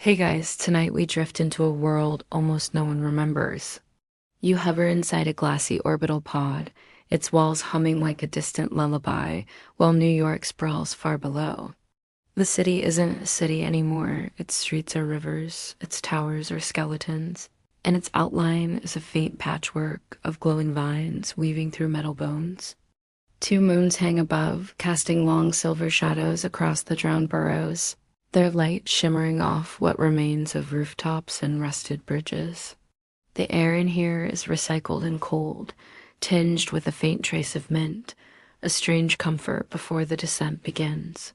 Hey guys, tonight we drift into a world almost no one remembers. You hover inside a glassy orbital pod, its walls humming like a distant lullaby, while New York sprawls far below. The city isn't a city anymore, its streets are rivers, its towers are skeletons, and its outline is a faint patchwork of glowing vines weaving through metal bones. Two moons hang above, casting long silver shadows across the drowned boroughs, their light shimmering off what remains of rooftops and rusted bridges. The air in here is recycled and cold, tinged with a faint trace of mint, a strange comfort before the descent begins.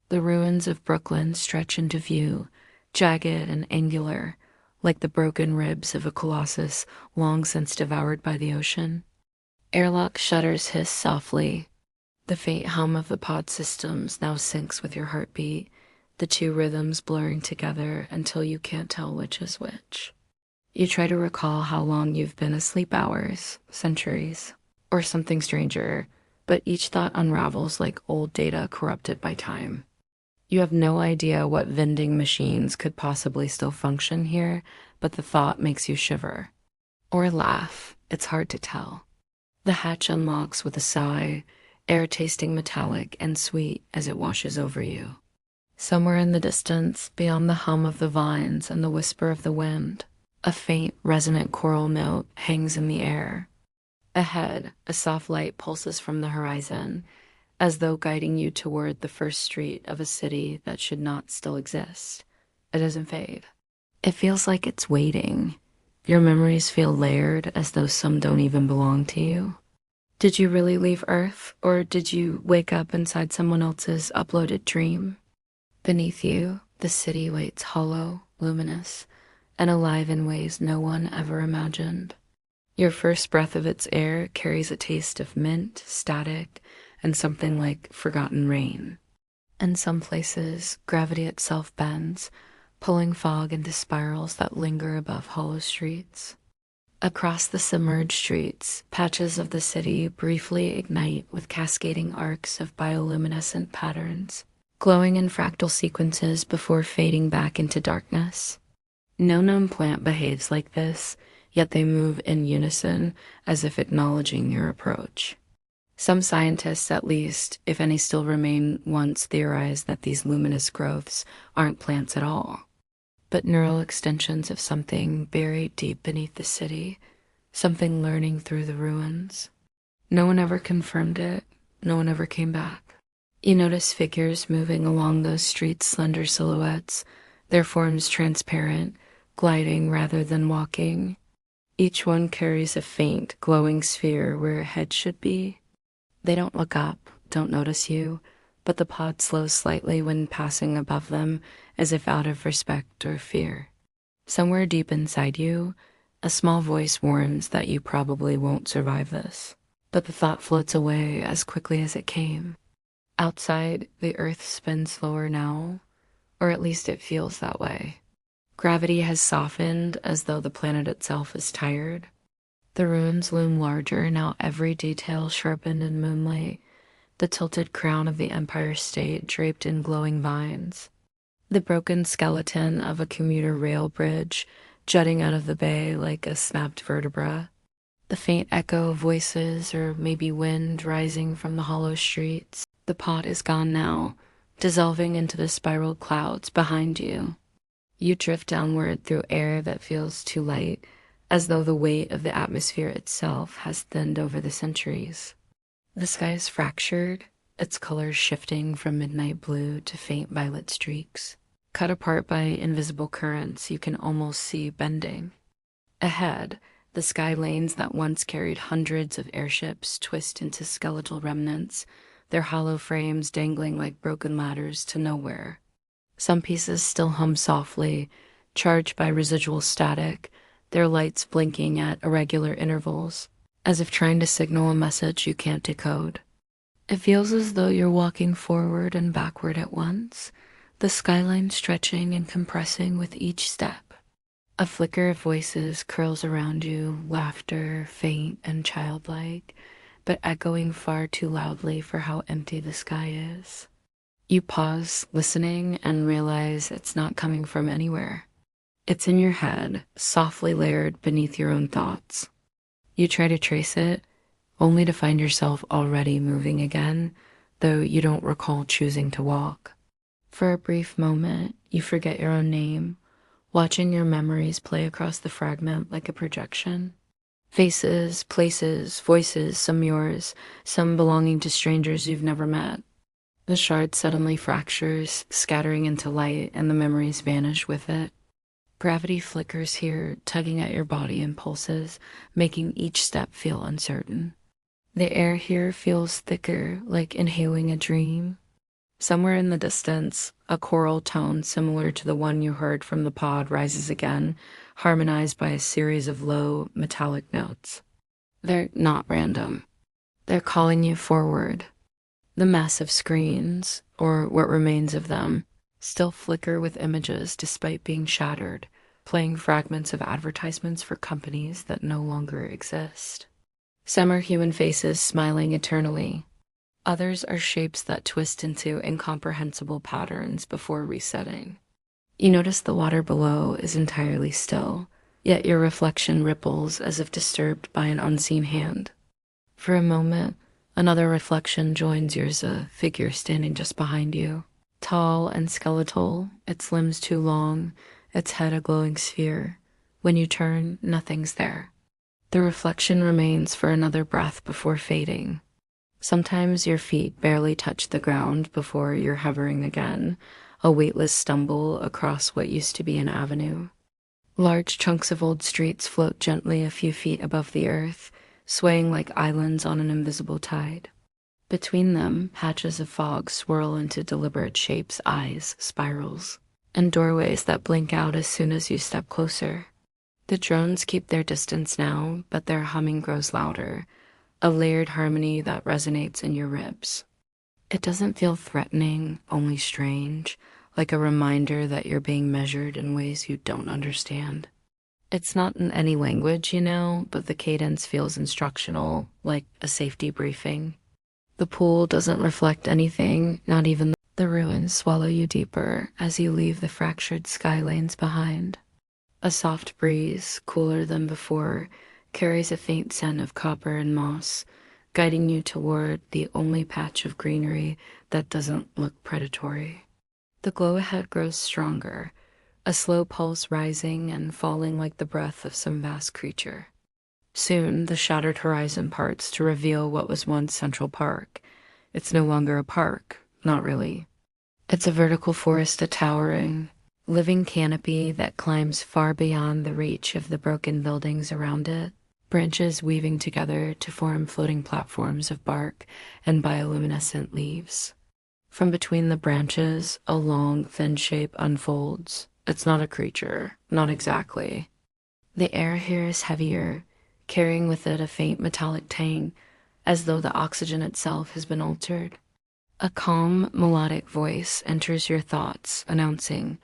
The ruins of Brooklyn stretch into view, jagged and angular, like the broken ribs of a colossus long since devoured by the ocean. Airlock shutters hiss softly. The faint hum of the pod systems now syncs with your heartbeat, the two rhythms blurring together until you can't tell which is which. You try to recall how long you've been asleep, hours, centuries, or something stranger, but each thought unravels like old data corrupted by time. You have no idea what vending machines could possibly still function here, but the thought makes you shiver. Or laugh, it's hard to tell. The hatch unlocks with a sigh, air tasting metallic and sweet as it washes over you. Somewhere in the distance, beyond the hum of the vines and the whisper of the wind, a faint, resonant choral note hangs in the air. Ahead, a soft light pulses from the horizon, as though guiding you toward the first street of a city that should not still exist. It doesn't fade. It feels like it's waiting. Your memories feel layered, as though some don't even belong to you. Did you really leave Earth, or did you wake up inside someone else's uploaded dream? Beneath you, the city waits hollow, luminous, and alive in ways no one ever imagined. Your first breath of its air carries a taste of mint, static, and something like forgotten rain. In some places, gravity itself bends, pulling fog into spirals that linger above hollow streets. Across the submerged streets, patches of the city briefly ignite with cascading arcs of bioluminescent patterns, glowing in fractal sequences before fading back into darkness. No known plant behaves like this, yet they move in unison as if acknowledging your approach. Some scientists, at least, if any still remain, once theorized that these luminous growths aren't plants at all, but neural extensions of something buried deep beneath the city, something learning through the ruins. No one ever confirmed it, no one ever came back. You notice figures moving along those streets, slender silhouettes, their forms transparent, gliding rather than walking. Each one carries a faint, glowing sphere where a head should be. They don't look up, don't notice you, but the pod slows slightly when passing above them, as if out of respect or fear. Somewhere deep inside you, a small voice warns that you probably won't survive this, but the thought floats away as quickly as it came. Outside, the earth spins slower now, or at least it feels that way. Gravity has softened as though the planet itself is tired. The ruins loom larger, now every detail sharpened in moonlight, the tilted crown of the Empire State draped in glowing vines, the broken skeleton of a commuter rail bridge jutting out of the bay like a snapped vertebra, the faint echo of voices or maybe wind rising from the hollow streets. The pod is gone now, dissolving into the spiraled clouds behind you. You drift downward through air that feels too light, as though the weight of the atmosphere itself has thinned over the centuries. The sky is fractured, its colors shifting from midnight blue to faint violet streaks. Cut apart by invisible currents you can almost see bending. Ahead, the sky lanes that once carried hundreds of airships twist into skeletal remnants, their hollow frames dangling like broken ladders to nowhere. Some pieces still hum softly, charged by residual static, their lights blinking at irregular intervals, as if trying to signal a message you can't decode. It feels as though you're walking forward and backward at once, the skyline stretching and compressing with each step. A flicker of voices curls around you, laughter, faint and childlike, but echoing far too loudly for how empty the sky is. You pause, listening, and realize it's not coming from anywhere. It's in your head, softly layered beneath your own thoughts. You try to trace it, only to find yourself already moving again, though you don't recall choosing to walk. For a brief moment, you forget your own name, watching your memories play across the fragment like a projection. Faces, places, voices, some yours, some belonging to strangers you've never met. The shard suddenly fractures, scattering into light, and the memories vanish with it. Gravity flickers here, tugging at your body impulses, making each step feel uncertain. The air here feels thicker, like inhaling a dream. Somewhere in the distance, a choral tone similar to the one you heard from the pod rises again, harmonized by a series of low, metallic notes. They're not random. They're calling you forward. The massive screens, or what remains of them, still flicker with images despite being shattered, playing fragments of advertisements for companies that no longer exist. Some are human faces smiling eternally. Others are shapes that twist into incomprehensible patterns before resetting. You notice the water below is entirely still, yet your reflection ripples as if disturbed by an unseen hand. For a moment, another reflection joins yours, a figure standing just behind you. Tall and skeletal, its limbs too long, its head a glowing sphere. When you turn, nothing's there. The reflection remains for another breath before fading. Sometimes your feet barely touch the ground before you're hovering again, a weightless stumble across what used to be an avenue. Large chunks of old streets float gently a few feet above the earth, swaying like islands on an invisible tide. Between them, patches of fog swirl into deliberate shapes, eyes, spirals, and doorways that blink out as soon as you step closer. The drones keep their distance now, but their humming grows louder, a layered harmony that resonates in your ribs. It doesn't feel threatening, only strange, like a reminder that you're being measured in ways you don't understand. It's not in any language, but the cadence feels instructional, like a safety briefing. The pool doesn't reflect anything, not even the ruins swallow you deeper as you leave the fractured sky lanes behind. A soft breeze, cooler than before, carries a faint scent of copper and moss, guiding you toward the only patch of greenery that doesn't look predatory. The glow ahead grows stronger, a slow pulse rising and falling like the breath of some vast creature. Soon, the shattered horizon parts to reveal what was once Central Park. It's no longer a park, not really. It's a vertical forest, a towering, living canopy that climbs far beyond the reach of the broken buildings around it, branches weaving together to form floating platforms of bark and bioluminescent leaves. From between the branches, a long, thin shape unfolds. It's not a creature, not exactly. The air here is heavier, carrying with it a faint metallic tang, as though the oxygen itself has been altered. A calm, melodic voice enters your thoughts, announcing,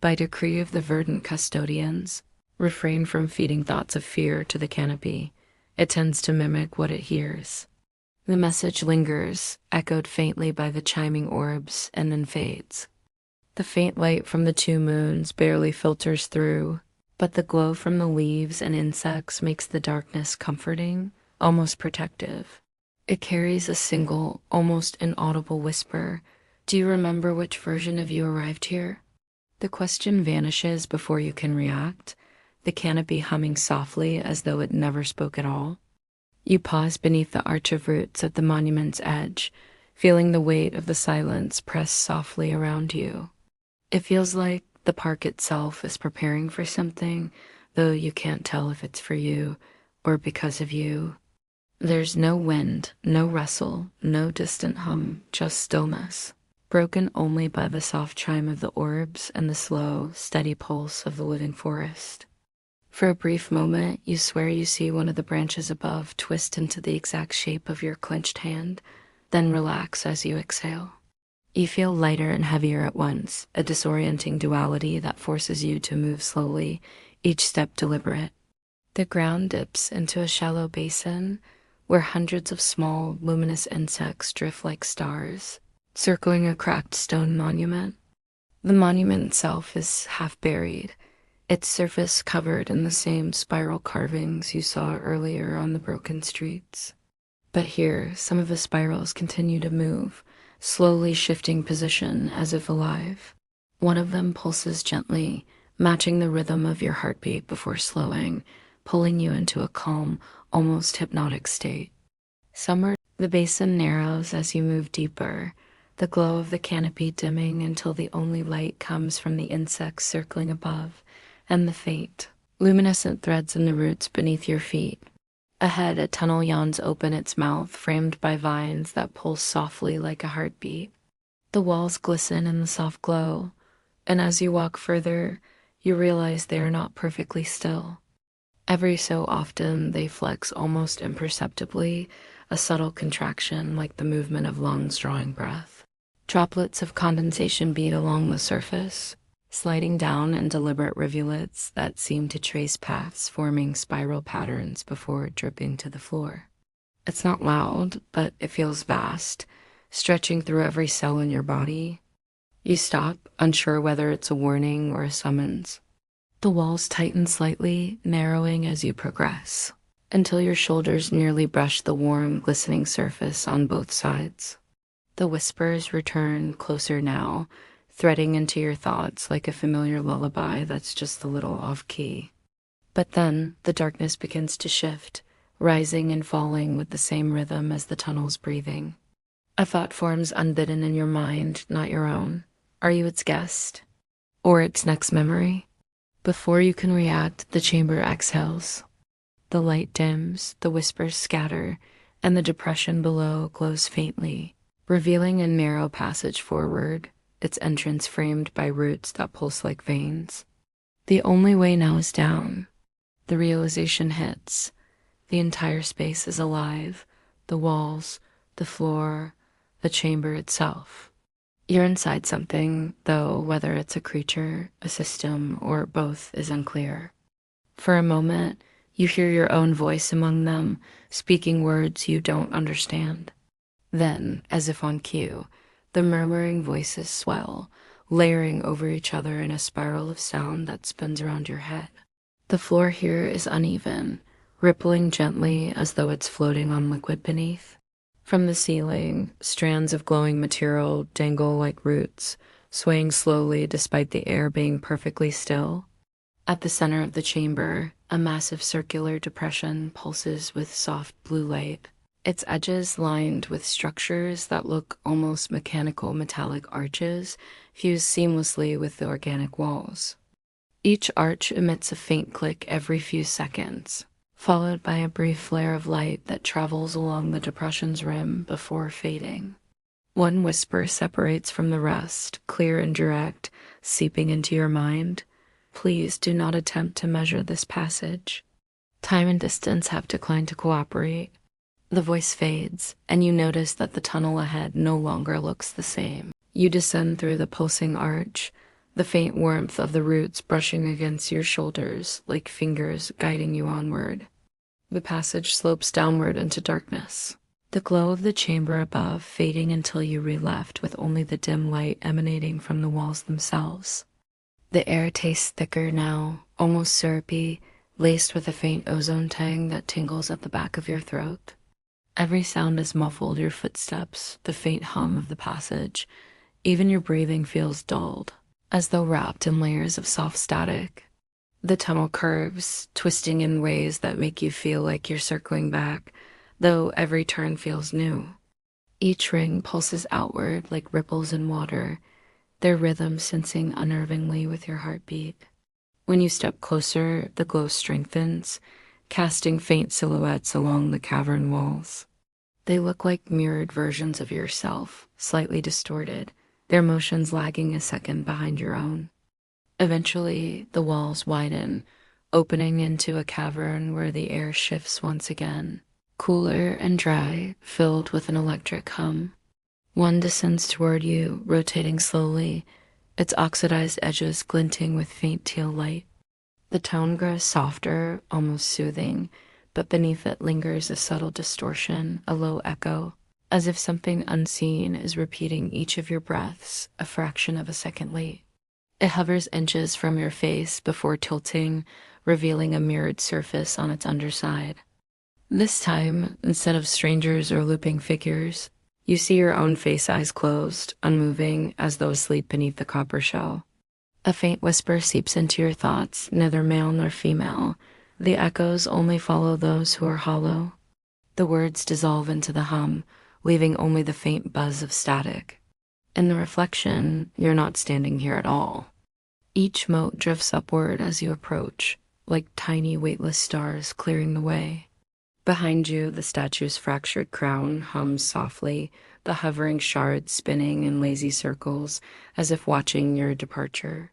by decree of the verdant custodians, refrain from feeding thoughts of fear to the canopy. It tends to mimic what it hears. The message lingers, echoed faintly by the chiming orbs, and then fades. The faint light from the 2 moons barely filters through, but the glow from the leaves and insects makes the darkness comforting, almost protective. It carries a single, almost inaudible whisper. Do you remember which version of you arrived here? The question vanishes before you can react, the canopy humming softly as though it never spoke at all. You pause beneath the arch of roots at the monument's edge, feeling the weight of the silence press softly around you. It feels like the park itself is preparing for something, though you can't tell if it's for you or because of you. There's no wind, no rustle, no distant hum, just stillness, broken only by the soft chime of the orbs and the slow, steady pulse of the living forest. For a brief moment, you swear you see one of the branches above twist into the exact shape of your clenched hand, then relax as you exhale. You feel lighter and heavier at once, a disorienting duality that forces you to move slowly, each step deliberate. The ground dips into a shallow basin where hundreds of small, luminous insects drift like stars. circling a cracked stone monument. The monument itself is half buried, its surface covered in the same spiral carvings you saw earlier on the broken streets. But here, some of the spirals continue to move, slowly shifting position as if alive. One of them pulses gently, matching the rhythm of your heartbeat before slowing, pulling you into a calm, almost hypnotic state. The basin narrows as you move deeper, the glow of the canopy dimming until the only light comes from the insects circling above and the faint, luminescent threads in the roots beneath your feet. Ahead, a tunnel yawns open its mouth, framed by vines that pulse softly like a heartbeat. The walls glisten in the soft glow, and as you walk further, you realize they are not perfectly still. Every so often, they flex almost imperceptibly, a subtle contraction like the movement of lungs drawing breath. Droplets of condensation beat along the surface, sliding down in deliberate rivulets that seem to trace paths, forming spiral patterns before dripping to the floor. It's not loud, but it feels vast, stretching through every cell in your body. You stop, unsure whether it's a warning or a summons. The walls tighten slightly, narrowing as you progress, until your shoulders nearly brush the warm, glistening surface on both sides. The whispers return closer now, threading into your thoughts like a familiar lullaby that's just a little off-key. But then, the darkness begins to shift, rising and falling with the same rhythm as the tunnel's breathing. A thought forms unbidden in your mind, not your own. Are you its guest? Or its next memory? Before you can react, the chamber exhales. The light dims, the whispers scatter, and the depression below glows faintly, revealing a narrow passage forward, its entrance framed by roots that pulse like veins. The only way now is down. The realization hits. The entire space is alive, the walls, the floor, the chamber itself. You're inside something, though whether it's a creature, a system, or both is unclear. For a moment, you hear your own voice among them, speaking words you don't understand. Then, as if on cue, the murmuring voices swell, layering over each other in a spiral of sound that spins around your head. The floor here is uneven, rippling gently as though it's floating on liquid beneath. From the ceiling, strands of glowing material dangle like roots, swaying slowly despite the air being perfectly still. At the center of the chamber, a massive circular depression pulses with soft blue light, its edges lined with structures that look almost mechanical metallic arches fused seamlessly with the organic walls. Each arch emits a faint click every few seconds, followed by a brief flare of light that travels along the depression's rim before fading. One whisper separates from the rest, clear and direct, seeping into your mind. Please do not attempt to measure this passage. Time and distance have declined to cooperate. The voice fades, and you notice that the tunnel ahead no longer looks the same. You descend through the pulsing arch, the faint warmth of the roots brushing against your shoulders like fingers guiding you onward. The passage slopes downward into darkness, the glow of the chamber above fading until you re-left with only the dim light emanating from the walls themselves. The air tastes thicker now, almost syrupy, laced with a faint ozone tang that tingles at the back of your throat. Every sound is muffled, your footsteps, the faint hum of the passage. Even your breathing feels dulled, as though wrapped in layers of soft static. The tunnel curves, twisting in ways that make you feel like you're circling back, though every turn feels new. Each ring pulses outward like ripples in water, their rhythm sensing unnervingly with your heartbeat. When you step closer, the glow strengthens, casting faint silhouettes along the cavern walls. They look like mirrored versions of yourself, slightly distorted, their motions lagging a second behind your own. Eventually, the walls widen, opening into a cavern where the air shifts once again, cooler and dry, filled with an electric hum. One descends toward you, rotating slowly, its oxidized edges glinting with faint teal light. The tone grows softer, almost soothing, but beneath it lingers a subtle distortion, a low echo. as if something unseen is repeating each of your breaths a fraction of a second late. It hovers inches from your face before tilting, revealing a mirrored surface on its underside. This time, instead of strangers or looping figures, you see your own face, eyes closed, unmoving as though asleep beneath the copper shell. A faint whisper seeps into your thoughts, neither male nor female. The echoes only follow those who are hollow. The words dissolve into the hum, leaving only the faint buzz of static. In the reflection, you're not standing here at all. Each mote drifts upward as you approach, like tiny weightless stars clearing the way. Behind you, the statue's fractured crown hums softly, the hovering shards spinning in lazy circles as if watching your departure.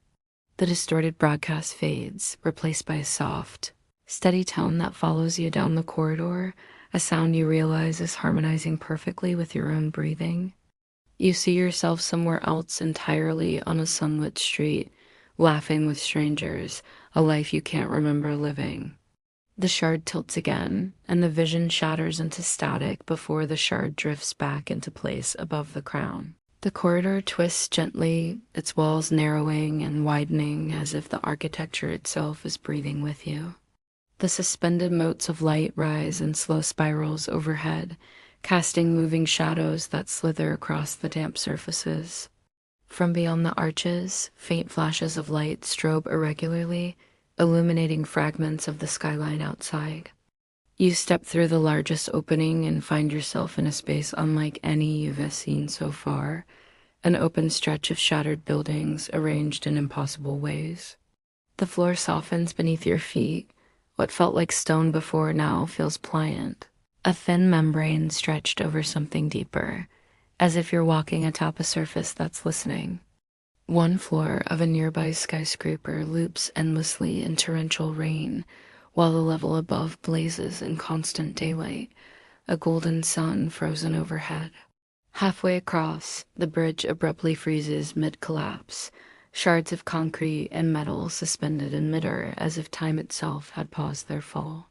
The distorted broadcast fades, replaced by a soft, steady tone that follows you down the corridor, a sound you realize is harmonizing perfectly with your own breathing. You see yourself somewhere else entirely on a sunlit street, laughing with strangers, a life you can't remember living. The shard tilts again, and the vision shatters into static before the shard drifts back into place above the crown. The corridor twists gently, its walls narrowing and widening as if the architecture itself is breathing with you. The suspended motes of light rise in slow spirals overhead, casting moving shadows that slither across the damp surfaces. From beyond the arches, faint flashes of light strobe irregularly, illuminating fragments of the skyline outside. You step through the largest opening and find yourself in a space unlike any you've seen so far, an open stretch of shattered buildings arranged in impossible ways. The floor softens beneath your feet. What felt like stone before now feels pliant, a thin membrane stretched over something deeper, as if you're walking atop a surface that's listening. One floor of a nearby skyscraper loops endlessly in torrential rain, while the level above blazes in constant daylight, a golden sun frozen overhead. Halfway across, the bridge abruptly freezes mid-collapse, shards of concrete and metal suspended in midair as if time itself had paused their fall.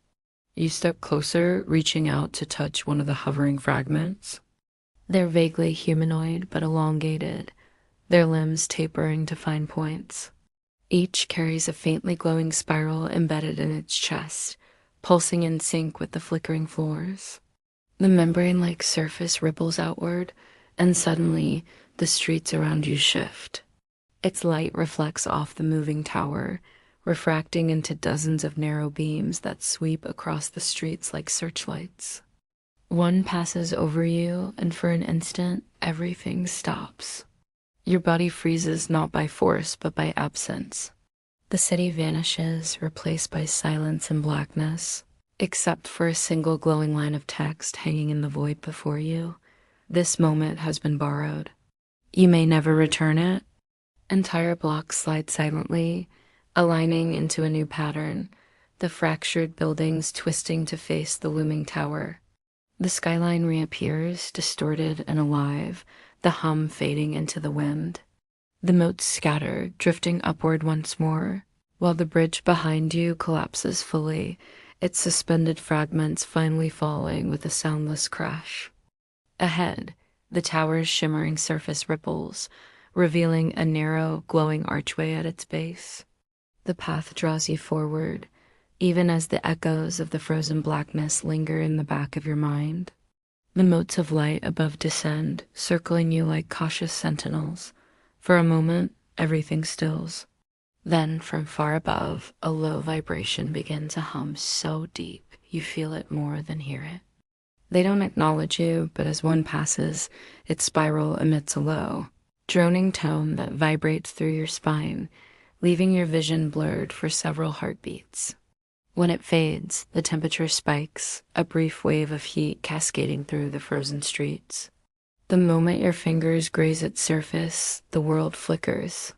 You step closer, reaching out to touch one of the hovering fragments. They're vaguely humanoid but elongated, their limbs tapering to fine points. Each carries a faintly glowing spiral embedded in its chest, pulsing in sync with the flickering floors. The membrane-like surface ripples outward, and suddenly, the streets around you shift. Its light reflects off the moving tower, refracting into dozens of narrow beams that sweep across the streets like searchlights. One passes over you, and for an instant, everything stops. Your body freezes not by force, but by absence. The city vanishes, replaced by silence and blackness, except for a single glowing line of text hanging in the void before you. This moment has been borrowed. You may never return it. Entire blocks slide silently, aligning into a new pattern, the fractured buildings twisting to face the looming tower. The skyline reappears, distorted and alive, the hum fading into the wind. The motes scatter, drifting upward once more, while the bridge behind you collapses fully, its suspended fragments finally falling with a soundless crash. Ahead, the tower's shimmering surface ripples, revealing a narrow, glowing archway at its base. The path draws you forward, even as the echoes of the frozen blackness linger in the back of your mind. The motes of light above descend, circling you like cautious sentinels. For a moment, everything stills. Then, from far above, a low vibration begins to hum so deep you feel it more than hear it. They don't acknowledge you, but as one passes, its spiral emits a low, droning tone that vibrates through your spine, leaving your vision blurred for several heartbeats. When it fades, the temperature spikes, a brief wave of heat cascading through the frozen streets. The moment your fingers graze its surface, the world flickers.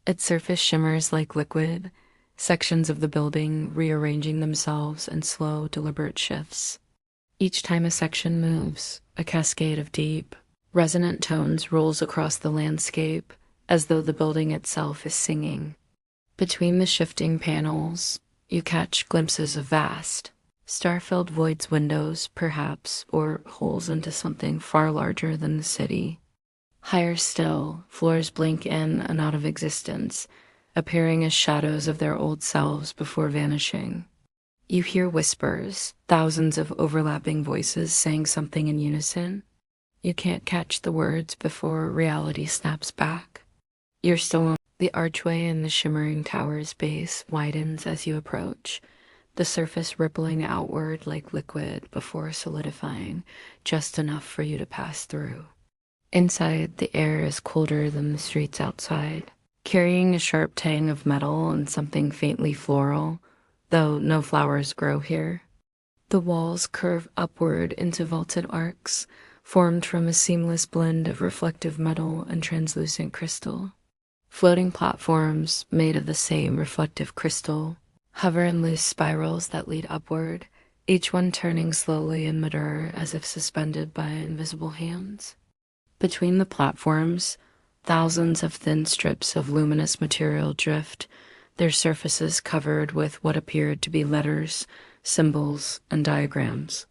Its surface shimmers like liquid, sections of the building rearranging themselves in slow, deliberate shifts. Each time a section moves, a cascade of deep, resonant tones rolls across the landscape, as though the building itself is singing. Between the shifting panels, you catch glimpses of vast, Star-filled voids, windows, perhaps, or holes into something far larger than the city. Higher still, floors blink in and out of existence, appearing as shadows of their old selves before vanishing. You hear whispers, thousands of overlapping voices saying something in unison. You can't catch the words before reality snaps back. You're still on the archway, and the shimmering tower's base widens as you approach, the surface rippling outward like liquid before solidifying, just enough for you to pass through. Inside, the air is colder than the streets outside, carrying a sharp tang of metal and something faintly floral, though no flowers grow here. The walls curve upward into vaulted arcs, formed from a seamless blend of reflective metal and translucent crystal. Floating platforms, made of the same reflective crystal, hover in loose spirals that lead upward, each one turning slowly in midair as if suspended by invisible hands. Between the platforms, thousands of thin strips of luminous material drift, their surfaces covered with what appeared to be letters, symbols, and diagrams.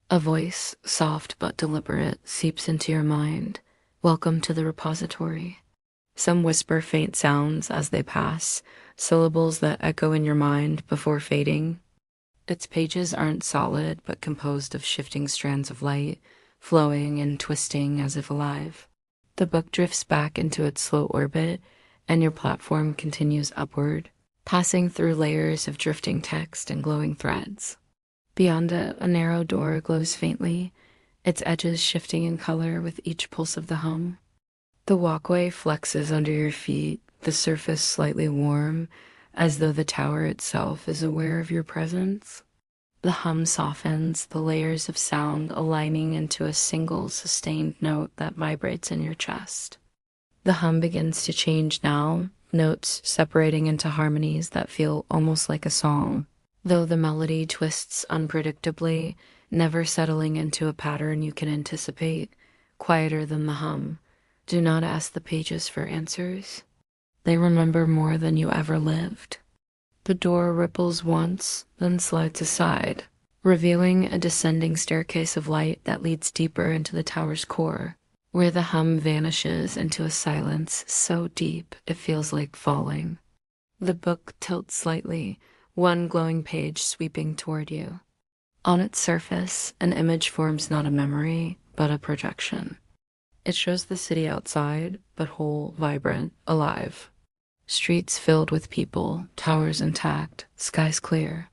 A voice, soft but deliberate, seeps into your mind. Welcome to the repository. Some whisper faint sounds as they pass, syllables that echo in your mind before fading. Its pages aren't solid, but composed of shifting strands of light, flowing and twisting as if alive. The book drifts back into its slow orbit, and your platform continues upward, passing through layers of drifting text and glowing threads. Beyond it, a narrow door glows faintly, its edges shifting in color with each pulse of the hum. The walkway flexes under your feet, the surface slightly warm, as though the tower itself is aware of your presence. The hum softens, the layers of sound aligning into a single sustained note that vibrates in your chest. The hum begins to change now, notes separating into harmonies that feel almost like a song, though the melody twists unpredictably, never settling into a pattern you can anticipate, quieter than the hum. Do not ask the pages for answers. They remember more than you ever lived. The door ripples once, then slides aside, revealing a descending staircase of light that leads deeper into the tower's core, where the hum vanishes into a silence so deep it feels like falling. The book tilts slightly, one glowing page sweeping toward you. On its surface, an image forms not a memory, but a projection. It shows the city outside, but whole, vibrant, alive. Streets filled with people, towers intact, skies clear.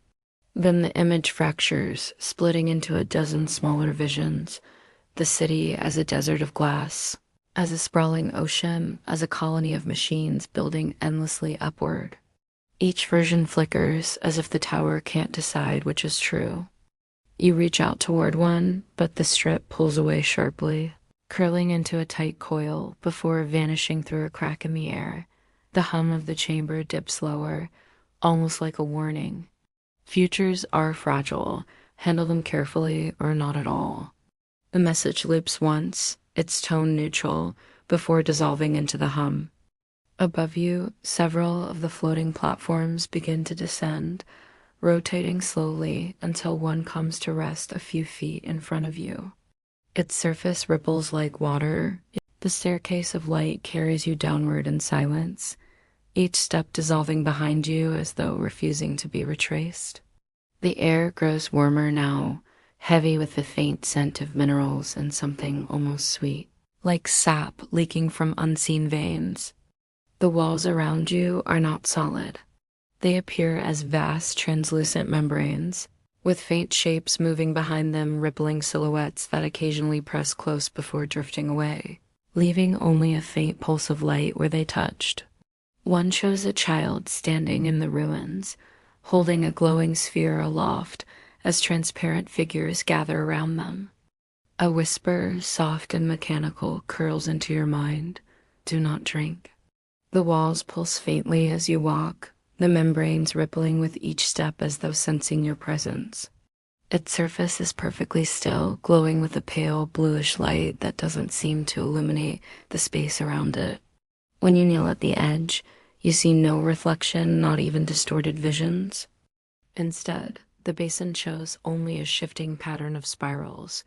Then the image fractures, splitting into a dozen smaller visions, the city as a desert of glass, as a sprawling ocean, as a colony of machines building endlessly upward. Each version flickers, as if the tower can't decide which is true. You reach out toward one, but the strip pulls away sharply, curling into a tight coil before vanishing through a crack in the air. The hum of the chamber dips lower, almost like a warning. Futures are fragile. Handle them carefully or not at all. The message loops once, its tone neutral, before dissolving into the hum. Above you, several of the floating platforms begin to descend, rotating slowly until one comes to rest a few feet in front of you. Its surface ripples like water. The staircase of light carries you downward in silence, each step dissolving behind you as though refusing to be retraced. The air grows warmer now, heavy with the faint scent of minerals and something almost sweet, like sap leaking from unseen veins. The walls around you are not solid. They appear as vast, translucent membranes, with faint shapes moving behind them, rippling silhouettes that occasionally press close before drifting away, leaving only a faint pulse of light where they touched. One shows a child standing in the ruins, holding a glowing sphere aloft as transparent figures gather around them. A whisper, soft and mechanical, curls into your mind. Do not drink. The walls pulse faintly as you walk, the membranes rippling with each step as though sensing your presence. Its surface is perfectly still, glowing with a pale, bluish light that doesn't seem to illuminate the space around it. When you kneel at the edge, you see no reflection, not even distorted visions. Instead, the basin shows only a shifting pattern of spirals,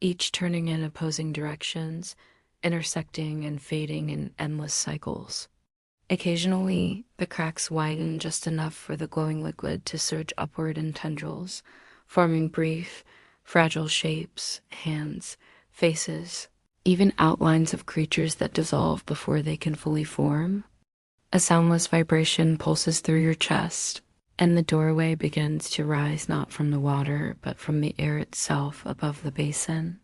each turning in opposing directions, intersecting and fading in endless cycles. Occasionally, the cracks widen just enough for the glowing liquid to surge upward in tendrils, forming brief, fragile shapes, hands, faces, even outlines of creatures that dissolve before they can fully form. A soundless vibration pulses through your chest, and the doorway begins to rise not from the water, but from the air itself above the basin.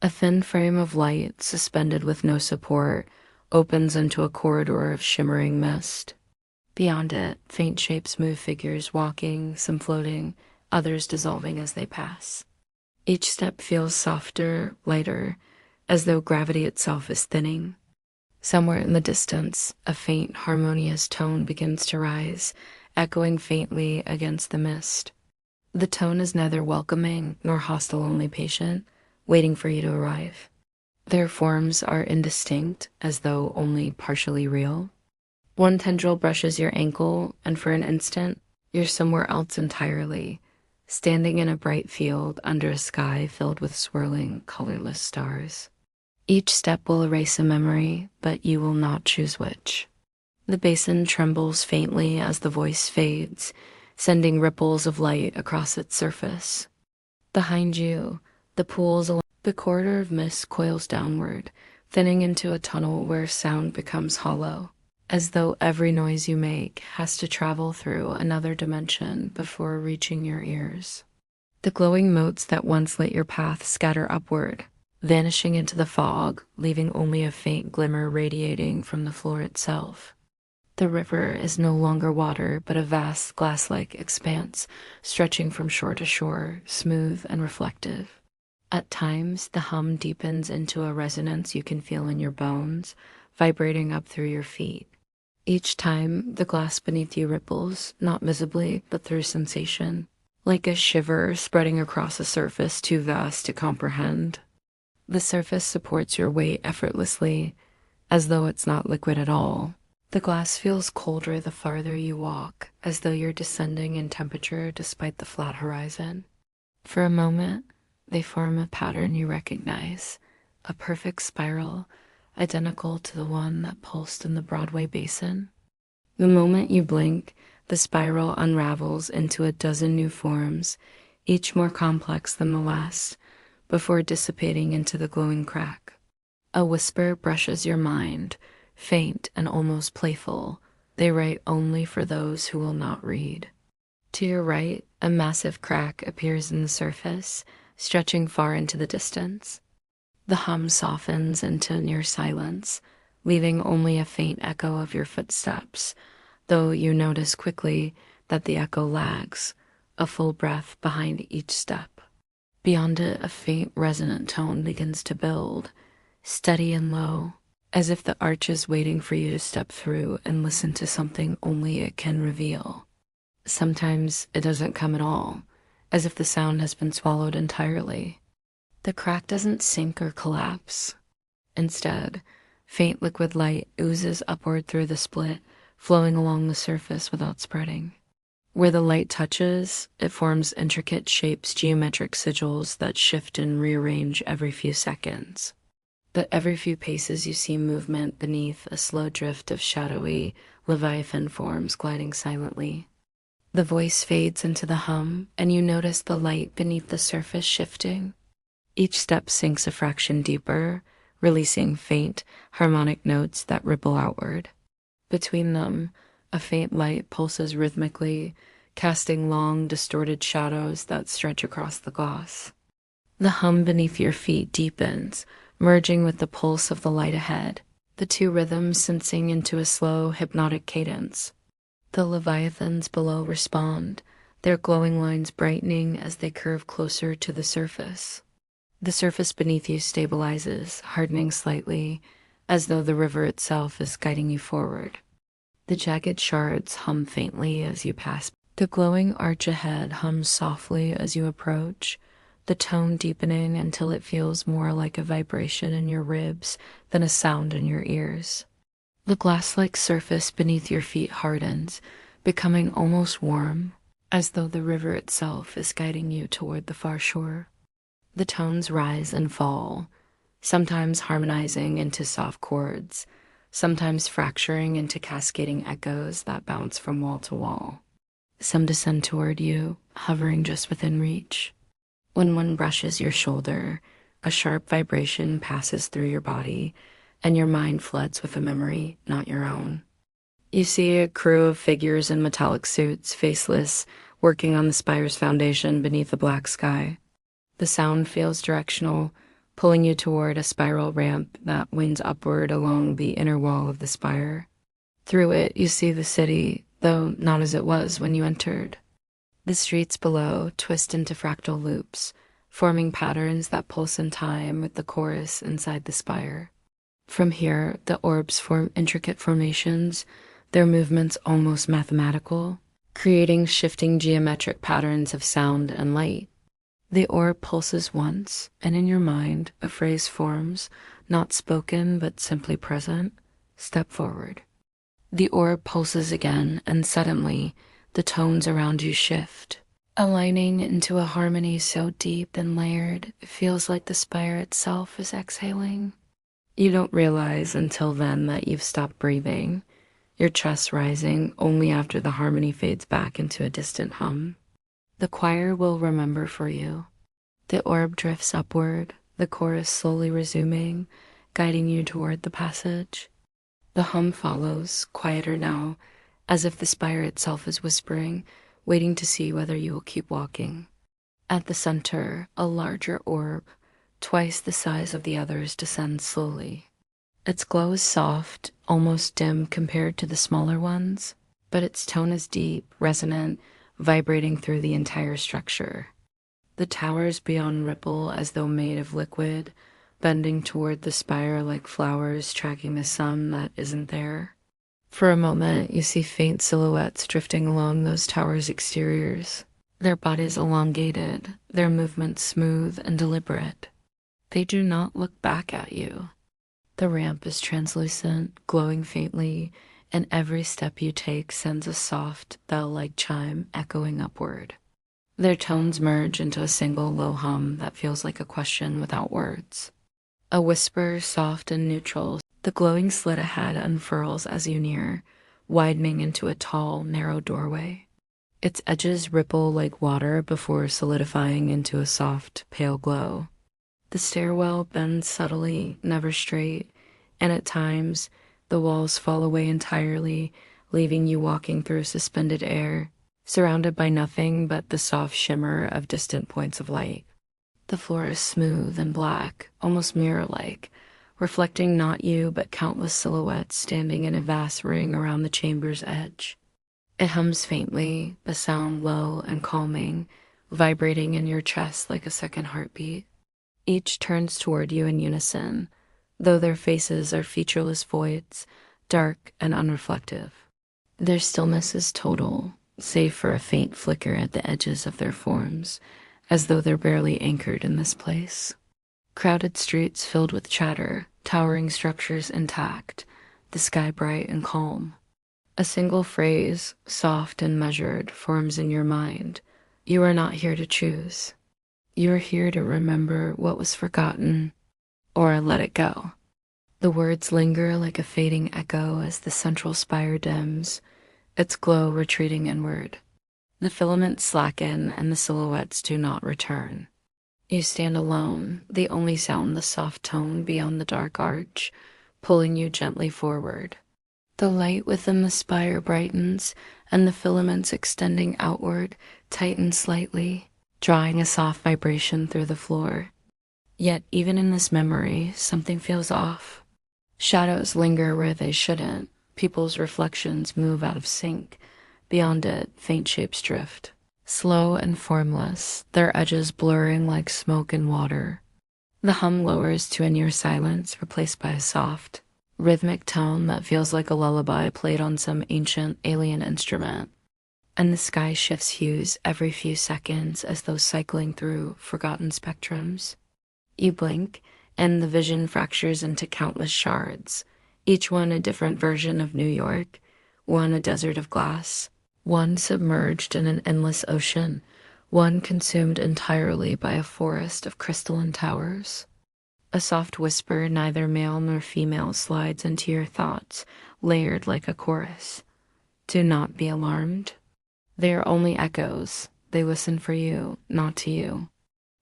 A thin frame of light, suspended with no support, opens into a corridor of shimmering mist. Beyond it, faint shapes move, figures walking, some floating, others dissolving as they pass. Each step feels softer, lighter, as though gravity itself is thinning. Somewhere in the distance, a faint, harmonious tone begins to rise, echoing faintly against the mist. The tone is neither welcoming nor hostile, only patient, waiting for you to arrive. Their forms are indistinct, as though only partially real. One tendril brushes your ankle, and for an instant, you're somewhere else entirely, standing in a bright field under a sky filled with swirling, colorless stars. Each step will erase a memory, but you will not choose which. The basin trembles faintly as the voice fades, sending ripples of light across its surface. Behind you, the pools along the corridor of mist coils downward, thinning into a tunnel where sound becomes hollow, as though every noise you make has to travel through another dimension before reaching your ears. The glowing motes that once lit your path scatter upward, vanishing into the fog, leaving only a faint glimmer radiating from the floor itself. The river is no longer water, but a vast glass-like expanse, stretching from shore to shore, smooth and reflective. At times, the hum deepens into a resonance you can feel in your bones, vibrating up through your feet. Each time, the glass beneath you ripples, not visibly, but through sensation, like a shiver spreading across a surface too vast to comprehend. The surface supports your weight effortlessly, as though it's not liquid at all. The glass feels colder the farther you walk, as though you're descending in temperature despite the flat horizon. For a moment, they form a pattern you recognize, a perfect spiral, identical to the one that pulsed in the Broadway basin. The moment you blink, the spiral unravels into a dozen new forms, each more complex than the last, before dissipating into the glowing crack. A whisper brushes your mind, faint and almost playful. They write only for those who will not read. To your right, a massive crack appears in the surface, stretching far into the distance. The hum softens into near silence, leaving only a faint echo of your footsteps, though you notice quickly that the echo lags, a full breath behind each step. Beyond it, a faint resonant tone begins to build, steady and low, as if the arch is waiting for you to step through and listen to something only it can reveal. Sometimes it doesn't come at all, as if the sound has been swallowed entirely. The crack doesn't sink or collapse. Instead, faint liquid light oozes upward through the split, flowing along the surface without spreading. Where the light touches, it forms intricate shapes, geometric sigils that shift and rearrange every few seconds. But every few paces you see movement beneath, a slow drift of shadowy, leviathan forms gliding silently. The voice fades into the hum, and you notice the light beneath the surface shifting. Each step sinks a fraction deeper, releasing faint, harmonic notes that ripple outward. Between them, a faint light pulses rhythmically, casting long, distorted shadows that stretch across the glass. The hum beneath your feet deepens, merging with the pulse of the light ahead, the two rhythms syncing into a slow, hypnotic cadence. The leviathans below respond, their glowing lines brightening as they curve closer to the surface. The surface beneath you stabilizes, hardening slightly, as though the river itself is guiding you forward. The jagged shards hum faintly as you pass. The glowing arch ahead hums softly as you approach, the tone deepening until it feels more like a vibration in your ribs than a sound in your ears. The glass-like surface beneath your feet hardens, becoming almost warm, as though the river itself is guiding you toward the far shore. The tones rise and fall, sometimes harmonizing into soft chords, sometimes fracturing into cascading echoes that bounce from wall to wall. Some descend toward you, hovering just within reach. When one brushes your shoulder, a sharp vibration passes through your body, and your mind floods with a memory not your own. You see a crew of figures in metallic suits, faceless, working on the spire's foundation beneath the black sky. The sound feels directional, pulling you toward a spiral ramp that winds upward along the inner wall of the spire. Through it, you see the city, though not as it was when you entered. The streets below twist into fractal loops, forming patterns that pulse in time with the chorus inside the spire. From here, the orbs form intricate formations, their movements almost mathematical, creating shifting geometric patterns of sound and light. The orb pulses once, and in your mind, a phrase forms, not spoken but simply present. Step forward. The orb pulses again, and suddenly, the tones around you shift, aligning into a harmony so deep and layered, it feels like the spire itself is exhaling. You don't realize until then that you've stopped breathing, your chest rising only after the harmony fades back into a distant hum. The choir will remember for you. The orb drifts upward, the chorus slowly resuming, guiding you toward the passage. The hum follows, quieter now, as if the spire itself is whispering, waiting to see whether you will keep walking. At the center, a larger orb, twice the size of the others, descends slowly. Its glow is soft, almost dim compared to the smaller ones, but its tone is deep, resonant, vibrating through the entire structure. The towers beyond ripple as though made of liquid, bending toward the spire like flowers tracking the sun that isn't there. For a moment, you see faint silhouettes drifting along those towers' exteriors, their bodies elongated, their movements smooth and deliberate. They do not look back at you. The ramp is translucent, glowing faintly, and every step you take sends a soft, bell-like chime echoing upward. Their tones merge into a single low hum that feels like a question without words. A whisper, soft and neutral, the glowing slit ahead unfurls as you near, widening into a tall, narrow doorway. Its edges ripple like water before solidifying into a soft, pale glow. The stairwell bends subtly, never straight, and at times, the walls fall away entirely, leaving you walking through suspended air, surrounded by nothing but the soft shimmer of distant points of light. The floor is smooth and black, almost mirror-like, reflecting not you but countless silhouettes standing in a vast ring around the chamber's edge. It hums faintly, the sound low and calming, vibrating in your chest like a second heartbeat. Each turns toward you in unison, though their faces are featureless voids, dark and unreflective. Their stillness is total, save for a faint flicker at the edges of their forms, as though they're barely anchored in this place. Crowded streets filled with chatter, towering structures intact, the sky bright and calm. A single phrase, soft and measured, forms in your mind. You are not here to choose. You are here to remember what was forgotten, or let it go. The words linger like a fading echo as the central spire dims, its glow retreating inward. The filaments slacken and the silhouettes do not return. You stand alone, the only sound the soft tone beyond the dark arch, pulling you gently forward. The light within the spire brightens, and the filaments extending outward tighten slightly, drawing a soft vibration through the floor. Yet even in this memory, something feels off. Shadows linger where they shouldn't. People's reflections move out of sync. Beyond it, faint shapes drift, slow and formless, their edges blurring like smoke and water. The hum lowers to a near silence, replaced by a soft, rhythmic tone that feels like a lullaby played on some ancient alien instrument. And the sky shifts hues every few seconds as though cycling through forgotten spectrums. You blink, and the vision fractures into countless shards, each one a different version of New York, one a desert of glass, one submerged in an endless ocean, one consumed entirely by a forest of crystalline towers. A soft whisper, neither male nor female, slides into your thoughts, layered like a chorus. Do not be alarmed. They are only echoes. They listen for you, not to you.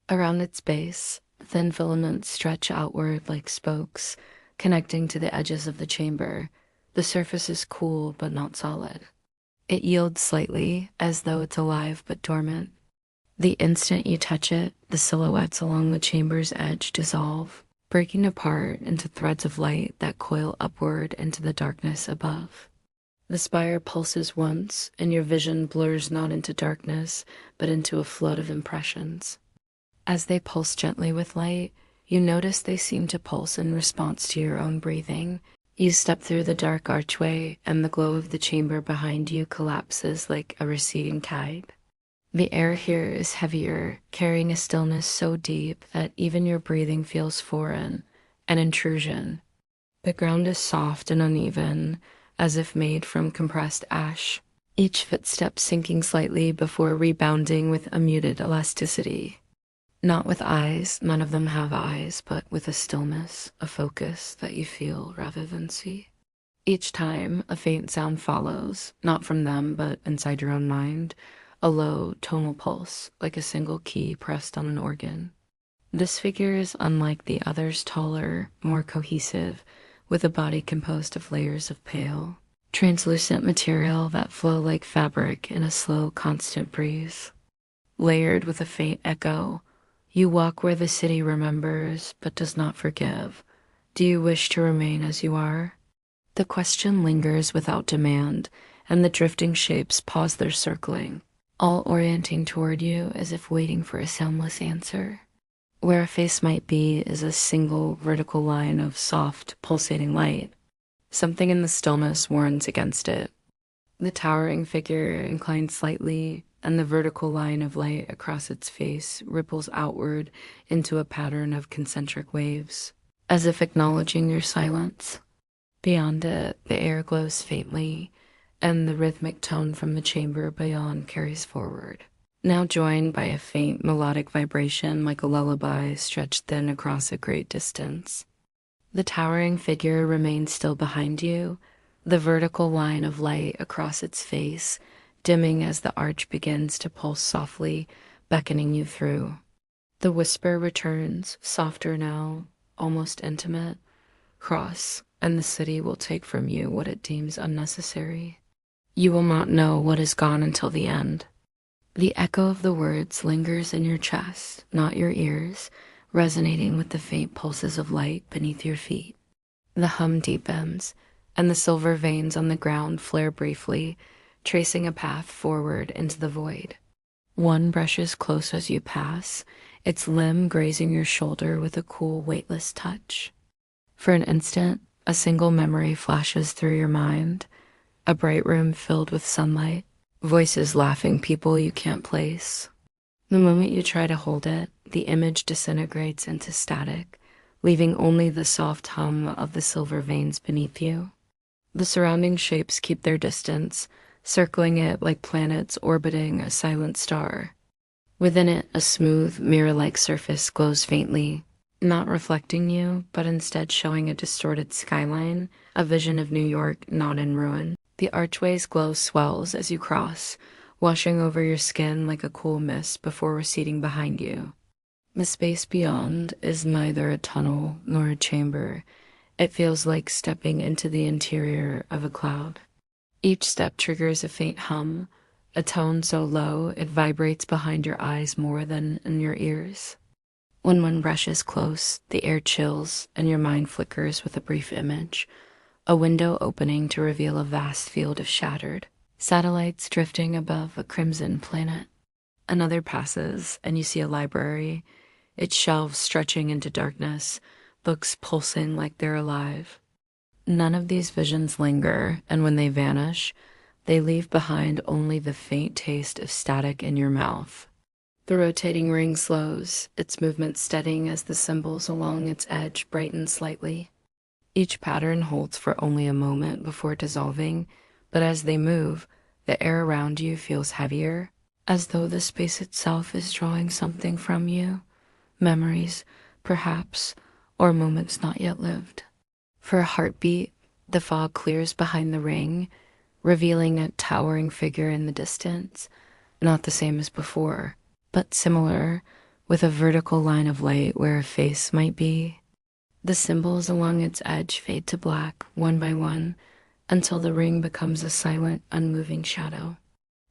Around its base, thin filaments stretch outward like spokes, connecting to the edges of the chamber. The surface is cool but not solid. It yields slightly, as though it's alive but dormant. The instant you touch it, the silhouettes along the chamber's edge dissolve, breaking apart into threads of light that coil upward into the darkness above. The spire pulses once, and your vision blurs not into darkness, but into a flood of impressions. As they pulse gently with light, you notice they seem to pulse in response to your own breathing. You step through the dark archway, and the glow of the chamber behind you collapses like a receding tide. The air here is heavier, carrying a stillness so deep that even your breathing feels foreign, an intrusion. The ground is soft and uneven, as if made from compressed ash, each footstep sinking slightly before rebounding with a muted elasticity. Not with eyes, none of them have eyes, but with a stillness, a focus that you feel rather than see. Each time, a faint sound follows, not from them, but inside your own mind, a low, tonal pulse, like a single key pressed on an organ. This figure is unlike the others, taller, more cohesive, with a body composed of layers of pale, translucent material that flow like fabric in a slow, constant breeze. Layered with a faint echo, you walk where the city remembers, but does not forgive. Do you wish to remain as you are? The question lingers without demand, and the drifting shapes pause their circling, all orienting toward you as if waiting for a soundless answer. Where a face might be is a single vertical line of soft, pulsating light. Something in the stillness warns against it. The towering figure inclines slightly, and the vertical line of light across its face ripples outward into a pattern of concentric waves, as if acknowledging your silence. Beyond it, the air glows faintly, and the rhythmic tone from the chamber beyond carries forward, now joined by a faint melodic vibration like a lullaby stretched thin across a great distance. The towering figure remains still behind you, the vertical line of light across its face dimming as the arch begins to pulse softly, beckoning you through. The whisper returns, softer now, almost intimate. Cross, and the city will take from you what it deems unnecessary. You will not know what is gone until the end. The echo of the words lingers in your chest, not your ears, resonating with the faint pulses of light beneath your feet. The hum deepens, and the silver veins on the ground flare briefly, tracing a path forward into the void. One brushes close as you pass, its limb grazing your shoulder with a cool, weightless touch. For an instant, a single memory flashes through your mind, a bright room filled with sunlight, voices laughing, people you can't place. The moment you try to hold it, the image disintegrates into static, leaving only the soft hum of the silver veins beneath you. The surrounding shapes keep their distance, circling it like planets orbiting a silent star. Within it, a smooth, mirror-like surface glows faintly, not reflecting you, but instead showing a distorted skyline, a vision of New York not in ruin. The archway's glow swells as you cross, washing over your skin like a cool mist before receding behind you. The space beyond is neither a tunnel nor a chamber. It feels like stepping into the interior of a cloud. Each step triggers a faint hum, a tone so low it vibrates behind your eyes more than in your ears. When one brushes close, the air chills and your mind flickers with a brief image, a window opening to reveal a vast field of shattered satellites drifting above a crimson planet. Another passes, and you see a library, its shelves stretching into darkness, books pulsing like they're alive. None of these visions linger, and when they vanish, they leave behind only the faint taste of static in your mouth. The rotating ring slows, its movement steadying as the symbols along its edge brighten slightly. Each pattern holds for only a moment before dissolving, but as they move, The air around you feels heavier, as though the space itself is drawing something from you. Memories, perhaps, or moments not yet lived. For a heartbeat, the fog clears behind the ring, revealing a towering figure in the distance, not the same as before, but similar, with a vertical line of light where a face might be. The symbols along its edge fade to black, one by one, until the ring becomes a silent, unmoving shadow.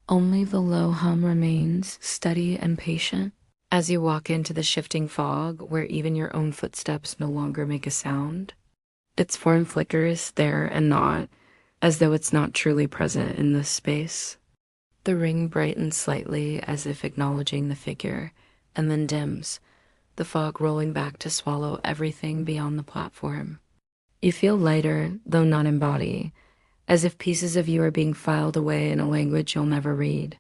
Only the low hum remains, steady and patient, as you walk into the shifting fog where even your own footsteps no longer make a sound. Its form flickers there and not, as though it's not truly present in this space. The ring brightens slightly as if acknowledging the figure, and then dims, the fog rolling back to swallow everything beyond the platform. You feel lighter, though not in body, as if pieces of you are being filed away in a language you'll never read.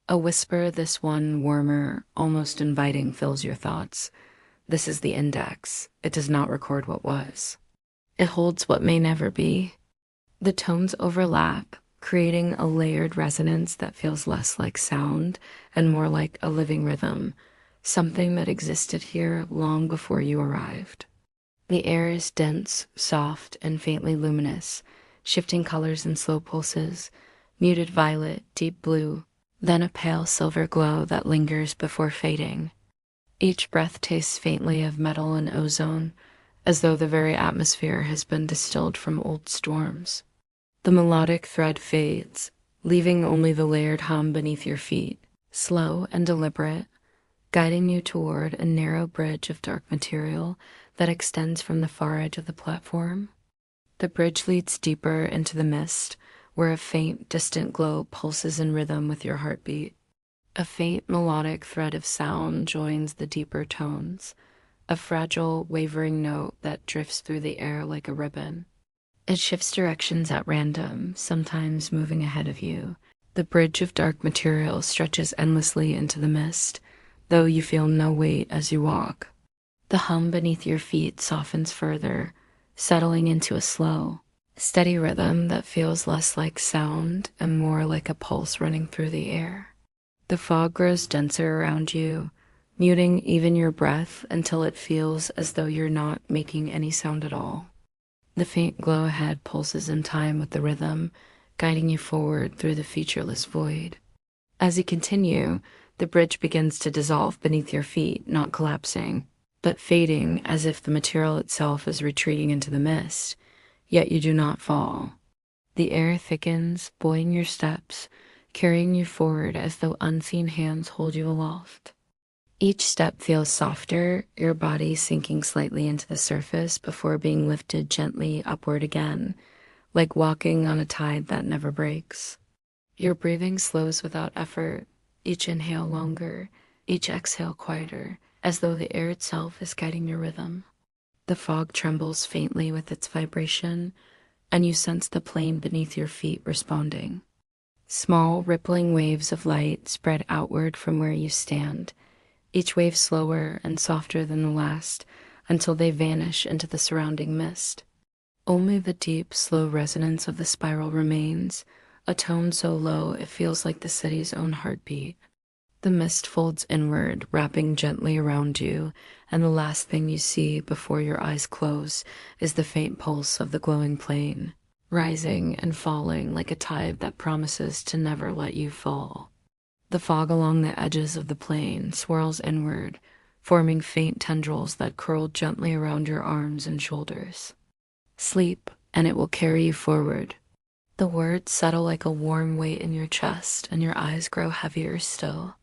A whisper, this one warmer, almost inviting, fills your thoughts. This is the index. It does not record what was. It holds what may never be. The tones overlap, creating a layered resonance that feels less like sound and more like a living rhythm, something that existed here long before you arrived. The air is dense, soft, and faintly luminous, shifting colors in slow pulses, muted violet, deep blue, then a pale silver glow that lingers before fading. Each breath tastes faintly of metal and ozone, as though the very atmosphere has been distilled from old storms. The melodic thread fades, leaving only the layered hum beneath your feet, slow and deliberate, guiding you toward a narrow bridge of dark material that extends from the far edge of the platform. The bridge leads deeper into the mist, where a faint, distant glow pulses in rhythm with your heartbeat. A faint melodic thread of sound joins the deeper tones, a fragile, wavering note that drifts through the air like a ribbon. It shifts directions at random, sometimes moving ahead of you. The bridge of dark material stretches endlessly into the mist, though you feel no weight as you walk. The hum beneath your feet softens further, settling into a slow, steady rhythm that feels less like sound and more like a pulse running through the air. The fog grows denser around you, muting even your breath until it feels as though you're not making any sound at all. The faint glow ahead pulses in time with the rhythm, guiding you forward through the featureless void. As you continue, the bridge begins to dissolve beneath your feet, not collapsing, but fading as if the material itself is retreating into the mist, yet you do not fall. The air thickens, buoying your steps, carrying you forward as though unseen hands hold you aloft. Each step feels softer, your body sinking slightly into the surface before being lifted gently upward again, like walking on a tide that never breaks. Your breathing slows without effort, each inhale longer, each exhale quieter, as though the air itself is guiding your rhythm. The fog trembles faintly with its vibration, and you sense the plane beneath your feet responding. Small, rippling waves of light spread outward from where you stand, each wave slower and softer than the last, until they vanish into the surrounding mist. Only the deep, slow resonance of the spiral remains, a tone so low it feels like the city's own heartbeat. The mist folds inward, wrapping gently around you, and the last thing you see before your eyes close is the faint pulse of the glowing plane, rising and falling like a tide that promises to never let you fall. The fog along the edges of the plane swirls inward, forming faint tendrils that curl gently around your arms and shoulders. Sleep, and it will carry you forward. The words settle like a warm weight in your chest, and your eyes grow heavier still.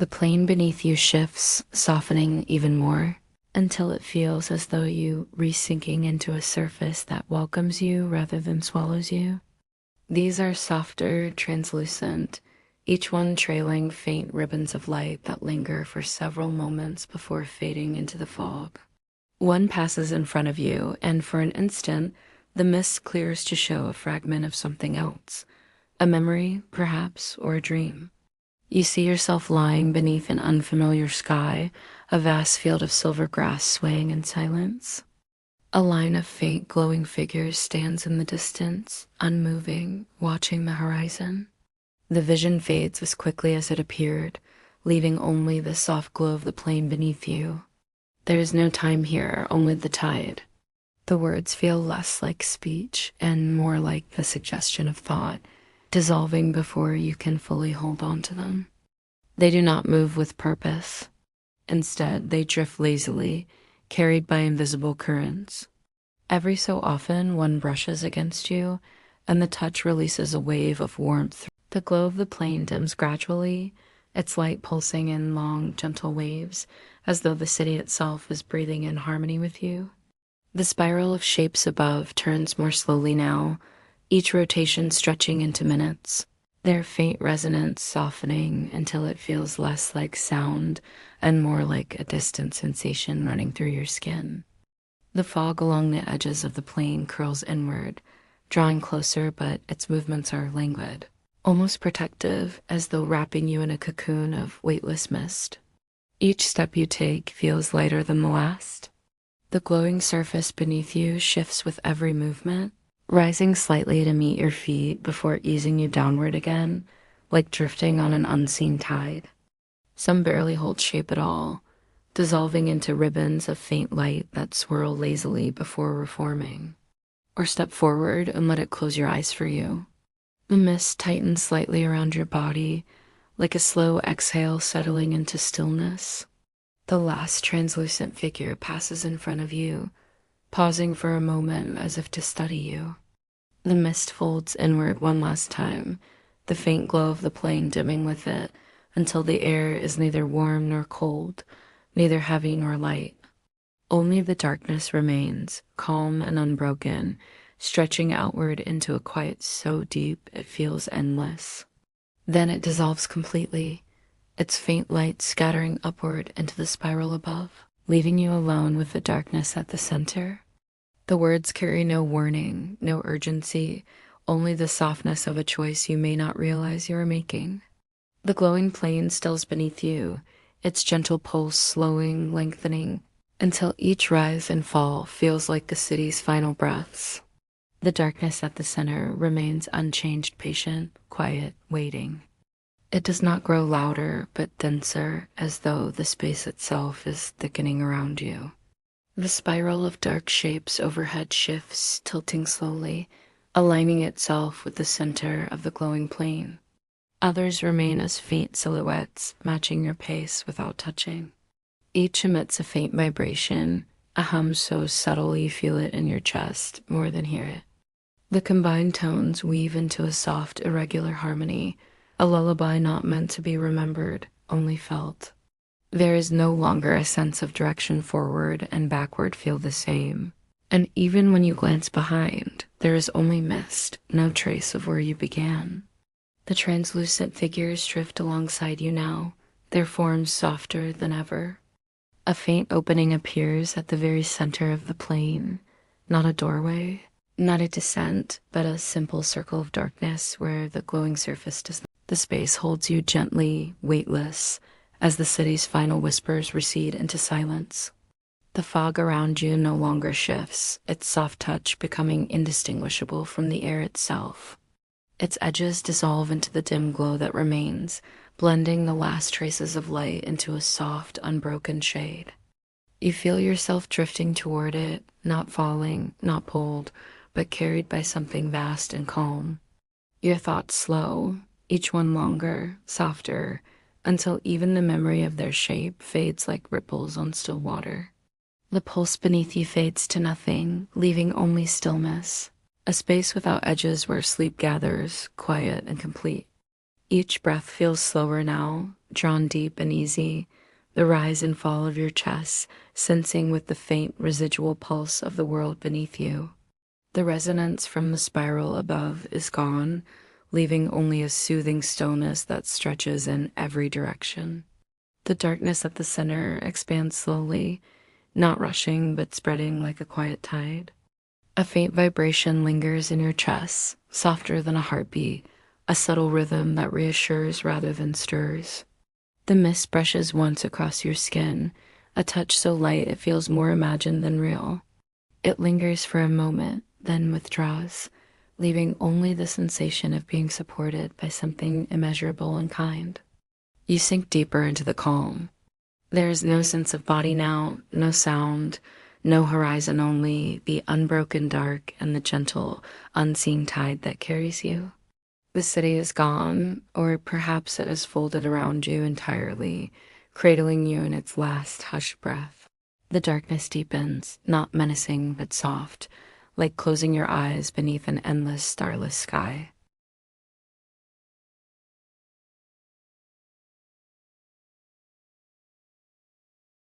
The plane beneath you shifts, softening even more, until it feels as though you re-sinking into a surface that welcomes you rather than swallows you. These are softer, translucent, each one trailing faint ribbons of light that linger for several moments before fading into the fog. One passes in front of you, and for an instant, the mist clears to show a fragment of something else, a memory, perhaps, or a dream. You see yourself lying beneath an unfamiliar sky, a vast field of silver grass swaying in silence. A line of faint glowing figures stands in the distance, unmoving, watching the horizon. The vision fades as quickly as it appeared, leaving only the soft glow of the plain beneath you. There is no time here, only the tide. The words feel less like speech and more like the suggestion of thought, dissolving before you can fully hold on to them. They do not move with purpose. Instead, they drift lazily, carried by invisible currents. Every so often, one brushes against you, and the touch releases a wave of warmth. The glow of the plane dims gradually, its light pulsing in long, gentle waves, as though the city itself is breathing in harmony with you. The spiral of shapes above turns more slowly now, each rotation stretching into minutes, their faint resonance softening until it feels less like sound and more like a distant sensation running through your skin. The fog along the edges of the plane curls inward, drawing closer, but its movements are languid, almost protective, as though wrapping you in a cocoon of weightless mist. Each step you take feels lighter than the last. The glowing surface beneath you shifts with every movement, rising slightly to meet your feet before easing you downward again, like drifting on an unseen tide. Some barely hold shape at all, dissolving into ribbons of faint light that swirl lazily before reforming. Or step forward and let it close your eyes for you. The mist tightens slightly around your body, like a slow exhale settling into stillness. The last translucent figure passes in front of you, pausing for a moment as if to study you. The mist folds inward one last time, the faint glow of the plane dimming with it, until the air is neither warm nor cold, neither heavy nor light. Only the darkness remains, calm and unbroken, stretching outward into a quiet so deep it feels endless. Then it dissolves completely, its faint light scattering upward into the spiral above, leaving you alone with the darkness at the center. The words carry no warning, no urgency, only the softness of a choice you may not realize you are making. The glowing plane stills beneath you, its gentle pulse slowing, lengthening, until each rise and fall feels like the city's final breaths. The darkness at the center remains unchanged, patient, quiet, waiting. It does not grow louder, but denser, as though the space itself is thickening around you. The spiral of dark shapes overhead shifts, tilting slowly, aligning itself with the center of the glowing plane. Others remain as faint silhouettes, matching your pace without touching. Each emits a faint vibration, a hum so subtle you feel it in your chest more than hear it. The combined tones weave into a soft, irregular harmony, a lullaby not meant to be remembered, only felt. There is no longer a sense of direction. Forward and backward feel the same. And even when you glance behind, there is only mist, no trace of where you began. The translucent figures drift alongside you now, their forms softer than ever. A faint opening appears at the very center of the plane, not a doorway, not a descent, but a simple circle of darkness where the glowing surface does not. The space holds you gently, weightless, as the city's final whispers recede into silence. The fog around you no longer shifts, its soft touch becoming indistinguishable from the air itself. Its edges dissolve into the dim glow that remains, blending the last traces of light into a soft, unbroken shade. You feel yourself drifting toward it, not falling, not pulled, but carried by something vast and calm. Your thoughts slow, each one longer, softer, until even the memory of their shape fades like ripples on still water. The pulse beneath you fades to nothing, leaving only stillness, a space without edges where sleep gathers, quiet and complete. Each breath feels slower now, drawn deep and easy, the rise and fall of your chest sensing with the faint residual pulse of the world beneath you. The resonance from the spiral above is gone, leaving only a soothing stillness that stretches in every direction. The darkness at the center expands slowly, not rushing but spreading like a quiet tide. A faint vibration lingers in your chest, softer than a heartbeat, a subtle rhythm that reassures rather than stirs. The mist brushes once across your skin, a touch so light it feels more imagined than real. It lingers for a moment, then withdraws, leaving only the sensation of being supported by something immeasurable and kind. You sink deeper into the calm. There is no sense of body now, no sound, no horizon, only the unbroken dark and the gentle, unseen tide that carries you. The city is gone, or perhaps it has folded around you entirely, cradling you in its last hushed breath. The darkness deepens, not menacing but soft, like closing your eyes beneath an endless starless sky.